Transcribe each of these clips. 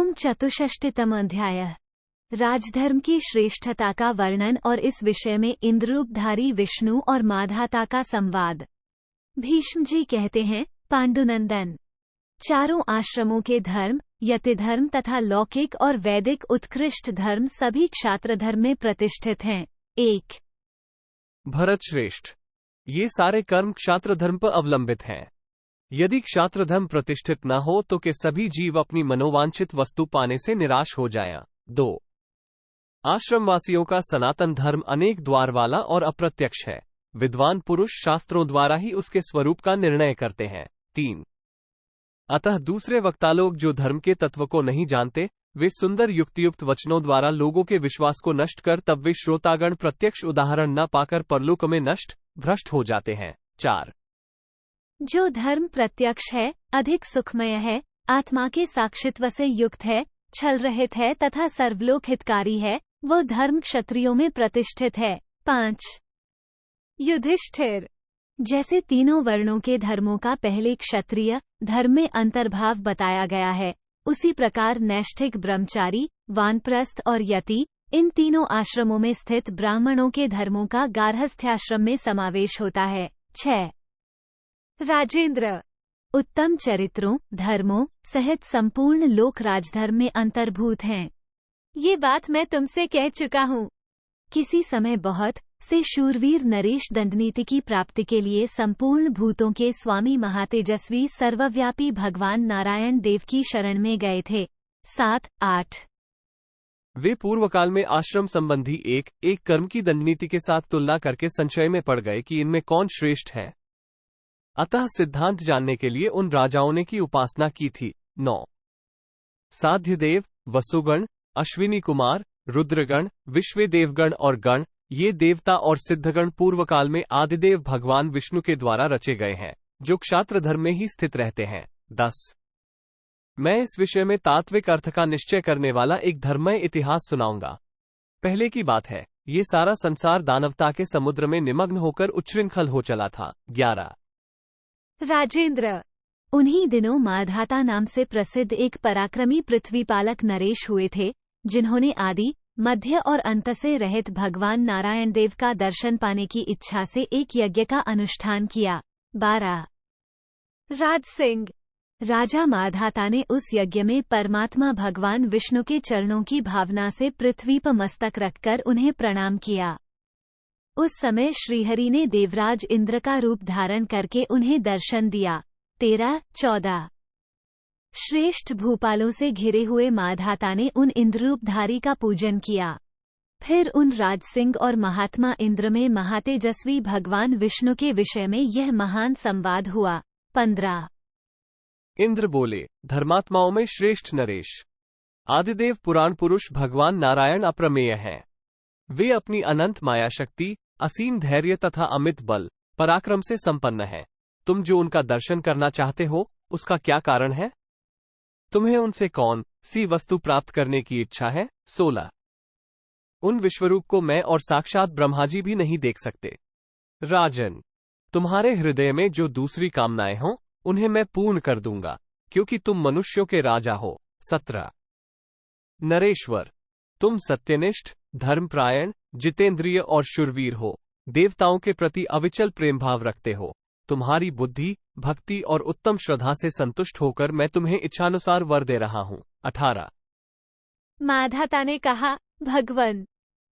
ओम चतुष्षष्टितम अध्याय। राजधर्म की श्रेष्ठता का वर्णन और इस विषय में इंद्ररूपधारी विष्णु और माधाता का संवाद। भीष्म जी कहते हैं, पांडुनंदन, चारों आश्रमों के धर्म, यति धर्म तथा लौकिक और वैदिक उत्कृष्ट धर्म सभी क्षात्र धर्म में प्रतिष्ठित हैं। 1 भरत श्रेष्ठ, ये सारे कर्म क्षात्र धर्म पर अवलंबित हैं। यदि क्षात्र धर्म प्रतिष्ठित न हो तो के सभी जीव अपनी मनोवांछित वस्तु पाने से निराश हो जाएं। 2 आश्रमवासियों का सनातन धर्म अनेक द्वार वाला और अप्रत्यक्ष है। विद्वान पुरुष शास्त्रों द्वारा ही उसके स्वरूप का निर्णय करते हैं। 3 अतः दूसरे वक्ता लोग जो धर्म के तत्व को नहीं जानते, वे सुंदर युक्तियुक्त वचनों द्वारा लोगों के विश्वास को नष्ट कर तब वे श्रोतागण प्रत्यक्ष उदाहरण न पाकर परलोक में नष्ट भ्रष्ट हो जाते हैं। 4 जो धर्म प्रत्यक्ष है, अधिक सुखमय है, आत्मा के साक्षित्व से युक्त है, छल रहित है तथा सर्वलोक हितकारी है, वो धर्म क्षत्रियों में प्रतिष्ठित है। 5 युधिष्ठिर, जैसे तीनों वर्णों के धर्मों का पहले क्षत्रिय धर्म में अंतर्भाव बताया गया है, उसी प्रकार नैष्ठिक ब्रह्मचारी, वानप्रस्थ और यति, इन तीनों आश्रमों में स्थित ब्राह्मणों के धर्मों का गार्हस्थ्याश्रम में समावेश होता है। 6 राजेंद्र, उत्तम चरित्रों, धर्मों सहित संपूर्ण लोक राजधर्म में अंतर्भूत हैं। ये बात मैं तुमसे कह चुका हूँ। किसी समय बहुत से शूरवीर नरेश दंडनीति की प्राप्ति के लिए संपूर्ण भूतों के स्वामी महातेजस्वी सर्वव्यापी भगवान नारायण देव की शरण में गए थे। 7-8 वे पूर्व काल में आश्रम संबंधी एक एक कर्म की दंडनीति के साथ तुलना करके संशय में पड़ गए कि इनमें कौन श्रेष्ठ है। अतः सिद्धांत जानने के लिए उन राजाओं ने की उपासना की थी। 9 साध्यदेव, वसुगण, अश्विनी कुमार, रुद्रगण, विश्वेदेवगण और गण, ये देवता और सिद्धगण पूर्व काल में आदिदेव भगवान विष्णु के द्वारा रचे गए हैं, जो क्षात्र धर्म में ही स्थित रहते हैं। 10 मैं इस विषय में तात्विक अर्थ का निश्चय करने वाला एक धर्ममय इतिहास सुनाऊंगा। पहले की बात है, ये सारा संसार दानवता के समुद्र में निमग्न होकर उच्छृंखल हो चला था। 11 राजेंद्र, उन्हीं दिनों माधाता नाम से प्रसिद्ध एक पराक्रमी पृथ्वीपालक नरेश हुए थे, जिन्होंने आदि, मध्य और अंत से रहित भगवान नारायण देव का दर्शन पाने की इच्छा से एक यज्ञ का अनुष्ठान किया। 12 राज सिंह, राजा माधाता ने उस यज्ञ में परमात्मा भगवान विष्णु के चरणों की भावना से पृथ्वी पर मस्तक रखकर उन्हें प्रणाम किया। उस समय श्रीहरि ने देवराज इंद्र का रूप धारण करके उन्हें दर्शन दिया। 13-14 श्रेष्ठ भूपालों से घिरे हुए माधाता ने उन इंद्ररूपधारी का पूजन किया। फिर उन राजसिंह और महात्मा इंद्र में महातेजस्वी भगवान विष्णु के विषय में यह महान संवाद हुआ। 15 इंद्र बोले, धर्मात्माओं में श्रेष्ठ नरेश, आदिदेव पुराण पुरुष भगवान नारायण अप्रमेय हैं। वे अपनी अनंत माया शक्ति, असीम धैर्य तथा अमित बल पराक्रम से संपन्न है। तुम जो उनका दर्शन करना चाहते हो, उसका क्या कारण है? तुम्हें उनसे कौन सी वस्तु प्राप्त करने की इच्छा है? 16 उन विश्वरूप को मैं और साक्षात ब्रह्माजी भी नहीं देख सकते। राजन, तुम्हारे हृदय में जो दूसरी कामनाएं हों, उन्हें मैं पूर्ण कर दूंगा, क्योंकि तुम मनुष्यों के राजा हो। 17 नरेश्वर, तुम सत्यनिष्ठ, धर्मप्रायण, जितेंद्रिय और शूरवीर हो, देवताओं के प्रति अविचल प्रेम भाव रखते हो। तुम्हारी बुद्धि, भक्ति और उत्तम श्रद्धा से संतुष्ट होकर मैं तुम्हें इच्छानुसार वर दे रहा हूँ। 18 माधाता ने कहा, भगवन,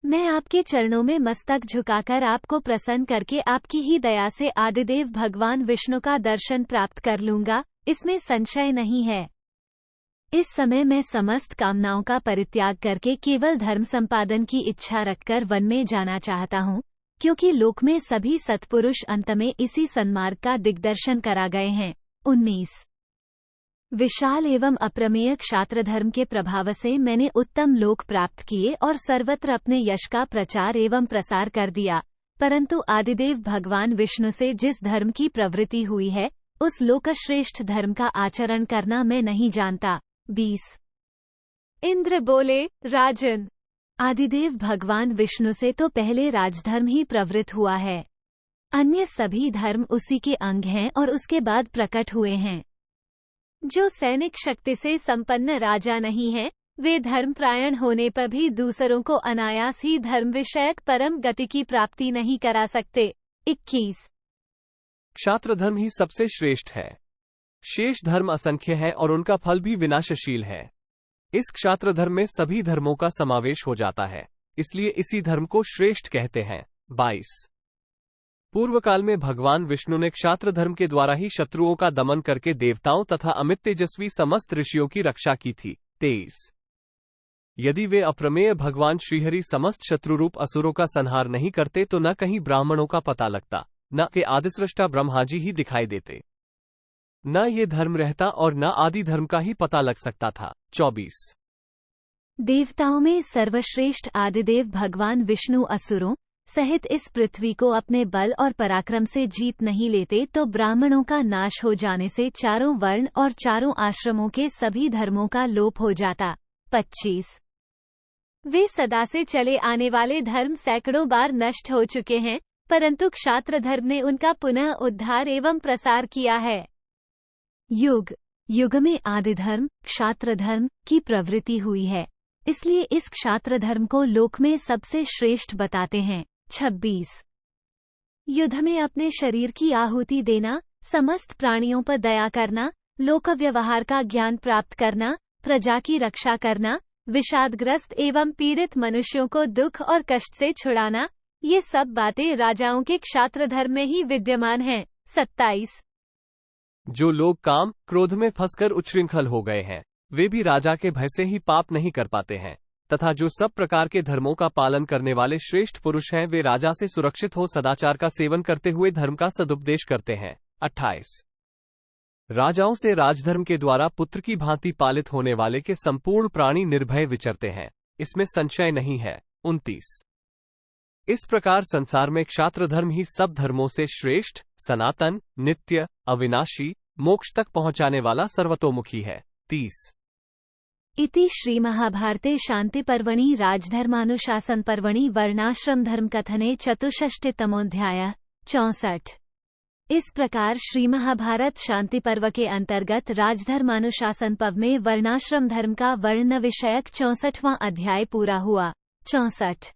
मैं आपके चरणों में मस्तक झुकाकर आपको प्रसन्न करके आपकी ही दया से आदिदेव भगवान विष्णु का दर्शन प्राप्त कर लूंगा, इसमें संशय नहीं है। इस समय मैं समस्त कामनाओं का परित्याग करके केवल धर्म संपादन की इच्छा रखकर वन में जाना चाहता हूँ, क्योंकि लोक में सभी सत्पुरुष अंत में इसी सन्मार्ग का दिग्दर्शन करा गए हैं। 19 विशाल एवं अप्रमेय क्षात्र धर्म के प्रभाव से मैंने उत्तम लोक प्राप्त किए और सर्वत्र अपने यश का प्रचार एवं प्रसार कर दिया, परंतु आदिदेव भगवान विष्णु से जिस धर्म की प्रवृत्ति हुई है, उस लोकश्रेष्ठ धर्म का आचरण करना मैं नहीं जानता। 20 इंद्र बोले, राजन, आदिदेव भगवान विष्णु से तो पहले राजधर्म ही प्रवृत्त हुआ है, अन्य सभी धर्म उसी के अंग हैं और उसके बाद प्रकट हुए हैं। जो सैनिक शक्ति से संपन्न राजा नहीं है, वे धर्मपरायण होने पर भी दूसरों को अनायास ही धर्म विषयक परम गति की प्राप्ति नहीं करा सकते। 21। क्षात्र धर्म ही सबसे श्रेष्ठ है। शेष धर्म असंख्य है और उनका फल भी विनाशशील है। इस क्षात्र धर्म में सभी धर्मों का समावेश हो जाता है, इसलिए इसी धर्म को श्रेष्ठ कहते हैं। 22। पूर्व काल में भगवान विष्णु ने क्षात्र धर्म के द्वारा ही शत्रुओं का दमन करके देवताओं तथा अमित तेजस्वी समस्त ऋषियों की रक्षा की थी। 23। यदि वे अप्रमेय भगवान श्रीहरि समस्त शत्रुरूप असुरों का संहार नहीं करते तो न कहीं ब्राह्मणों का पता लगता, न के आदिसृष्टा ब्रह्माजी ही दिखाई देते, न ये धर्म रहता और न आदि धर्म का ही पता लग सकता था। 24। देवताओं में सर्वश्रेष्ठ आदिदेव भगवान विष्णु असुरों सहित इस पृथ्वी को अपने बल और पराक्रम से जीत नहीं लेते तो ब्राह्मणों का नाश हो जाने से चारों वर्ण और चारों आश्रमों के सभी धर्मों का लोप हो जाता। 25। वे सदा से चले आने वाले धर्म सैकड़ों बार नष्ट हो चुके हैं, परंतु क्षात्र धर्म ने उनका पुनः उद्धार एवं प्रसार किया है। युग युग में आदि धर्म क्षात्र धर्म की प्रवृत्ति हुई है, इसलिए इस क्षात्र धर्म को लोक में सबसे श्रेष्ठ बताते हैं। 26। युद्ध में अपने शरीर की आहुति देना, समस्त प्राणियों पर दया करना, लोक व्यवहार का ज्ञान प्राप्त करना, प्रजा की रक्षा करना, विषादग्रस्त एवं पीड़ित मनुष्यों को दुख और कष्ट से छुड़ाना, ये सब बातें राजाओं के क्षात्र धर्म में ही विद्यमान हैं। 27। जो लोग काम क्रोध में फंसकर उच्छृंखल हो गए हैं, वे भी राजा के भय से ही पाप नहीं कर पाते हैं, तथा जो सब प्रकार के धर्मों का पालन करने वाले श्रेष्ठ पुरुष हैं, वे राजा से सुरक्षित हो सदाचार का सेवन करते हुए धर्म का सदुपदेश करते हैं। 28। राजाओं से राजधर्म के द्वारा पुत्र की भांति पालित होने वाले के संपूर्ण प्राणी निर्भय विचरते हैं, इसमें संशय नहीं है। 29। इस प्रकार संसार में क्षात्र धर्म ही सब धर्मों से श्रेष्ठ, सनातन, नित्य, अविनाशी, मोक्ष तक पहुंचाने वाला सर्वतोमुखी है। 30। इति श्री महाभारते शांति पर्वणि राजधर्मानुशासन पर्वणि वर्णाश्रम धर्म कथने चतुष्षष्टितमोऽध्यायः 64। इस प्रकार श्री महाभारत शांति पर्व के अंतर्गत राजधर्मानुशासन पर्व में वर्णाश्रम धर्म का वर्ण विषयक 64वां अध्याय पूरा हुआ। 64।